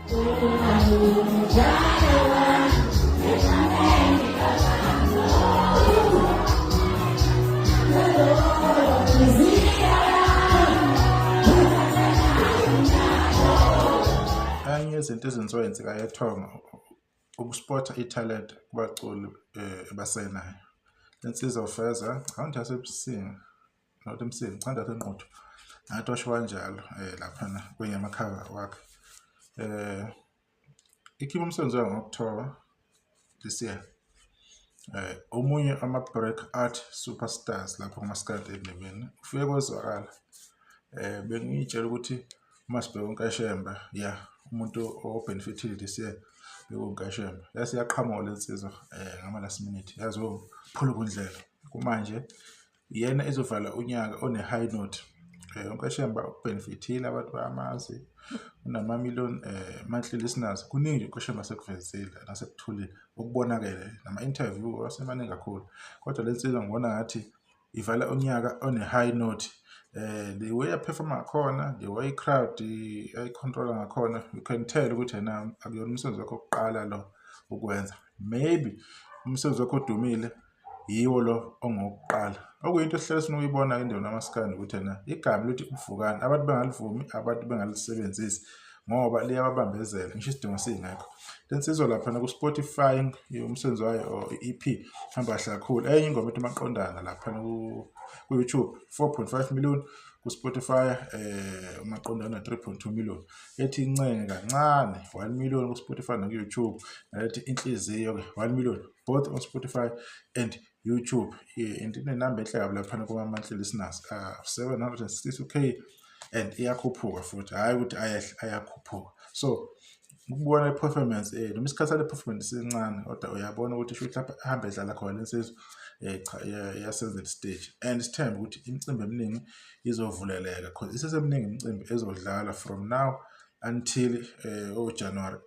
Enye yezinto ezenziwa insika yethonga ukuspotha ithalente kubaculi basenayo. Lensiza ufeza account yasebusingi not emsini chanda senquthu ngathi washo kanjalo laphana kwenye amakhava wakhe. Ikhipha umsebenzi wayo ngo-October this year. Omunye ama-break art superstars lapho kumaskandi emndenini ufike kwezwakala. Bengiyitshela ukuthi uma sibheka uNkashemba umuntu obenefitile this year bekuNkashemba yase yaqhamuka lensizwa ngama last minute yazi phula kundlela kumanje yena ezovala unyaka one high note. uNkashemba ubenefitile abantu bayamazi unama million monthly listeners kuningi uNkashemba sekuvezile nasekuthulile ukubonakele nama interview wasemaningi kakhulu kodwa lensizwa ngibona ngathi ivala unyaka one high note. The way perform ngakhona, the way crowd control ngakhona, you can tell ukuthi yena akuyona umsebenzi wakhe oqala lo ukwenza. Maybe umsebenzi wakhe odumile yiwo lo ongokuqala. Okuyinto esihlele sinokuyibona endaweni yamaskandi ukuthi yena igama lithi uvukani abantu bengalivumi abantu bengalisebenzisi ngoba liyababambezela ngisho isidingo singekho. Lensizwa lapha ku Spotify umsebenzi wayo EP hamba kakhulu. Enye ingoma ethi maqondana lapha ku YouTube 4.5 million ku Spotify maqondana 3.2 million. Ethi incenge kancane 1 million ku Spotify na ku YouTube. Ethi inhliziyo ke 1 million both on Spotify and YouTube. Into inamba enhle kabi lapha kuma monthly listeners 762k and iyakhuphuka futhi hayi ukuthi ayakhuphuka. So ukubona performance noma isikhathi le performance sincane kodwa uyabona ukuthi sho lapha hamba edlala khona lensizwa yasenza stage and sithemba ukuthi imicimbi eminingi izovuleleka because iseseminingi imicimbi ezodlala from now until January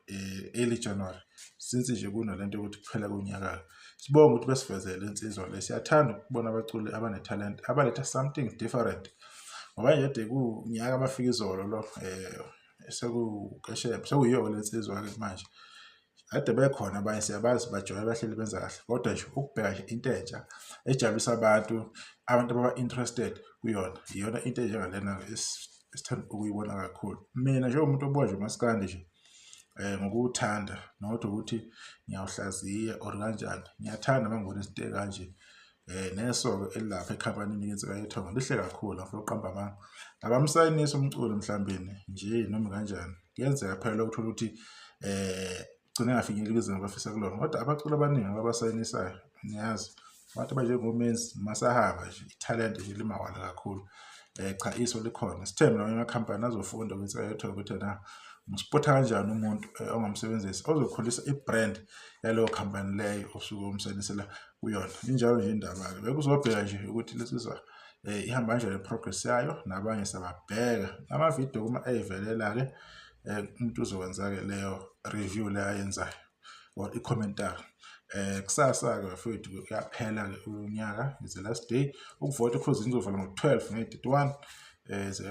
early January since nje kunalento ukuthi kuphela konyaka. Sibonga ukuthi besivezele insizwa lesiyathanda ukubona abaculi abane talent abaletha something different ngoba nje kunyaka amafika izolo lo sekukasheba sekuyiyo lensizwa ke manje ade bekhona abanye siyabazi bajoya bahleli benza kahle kodwa nje ukubheka nje into entsha ejabulisa abantu ababa interested kuyona iyona into enjengalena esithanda ukuyibona kakhulu. Mina nje umuntu obonje maskandi nje ngokuthanda not ukuthi ngiyawuhlaziya or kanjani ngiyathanda mangibona izinto kanje nesoko elapha ecompany insika yethonga lihle kakhulu afuna uqamba amanga abamsayinisa umculo mhlambeni nje noma kanjani kuyenzeka phela ukuthola ukuthi gcina ngafinyeleli kwizinga abafisa kulona kodwa abaculi abaningi abasayinisayo niyazi abantu abanjengomenzi masahaba nje italent nje limawala kakhulu. Cha iso likhona sithemba noma amakhampani azofunda kwinsika yethonga ukuthi na uspotha kanjani umuntu ongamsebenzisi ozokhulisa ibrand yalowo company leyo osuke umsebenzisela kuyona. Injalo nje indaba ke bekuzobheka nje ukuthi lesizwa ihamba kanjani progress yayo nabanye sababheka ama video kuma evelela ke umuntu uzokwenza ke leyo review le ayenzayo or i-commentary. Kusasa ke mfowethu kuyaphela ke unyaka is the last day ukuvota cruise izovala ngo-12 nge-31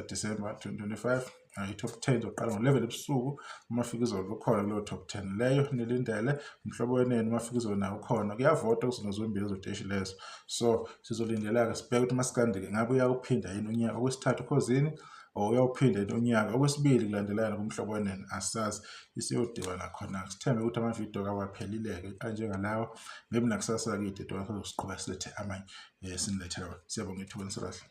December 2025. I-top 10 zoqala ngo-11 ebusuku umafika izolo ukhona kulo top 10 leyo nilindele umhlobo wenene umafika izolo nawo ukhona kuyavota kuzozombili ezoteshi lezo. So sizolindela ke sibheke ukuthi maskandi ke ngabe uyawuphinda yini unyaka okwesithathu khosini or uyawuphinda yini unyaka okwesibili kulandelana kumhlobo wenene asazi isiyodibana khona. Sithembe ukuthi ama-video kawaphelile ke kanjengalawo maybe nakusasa ke idedwa siqhubeka silethe amanye sinilethela. Siyabonga ithuba nisakahle.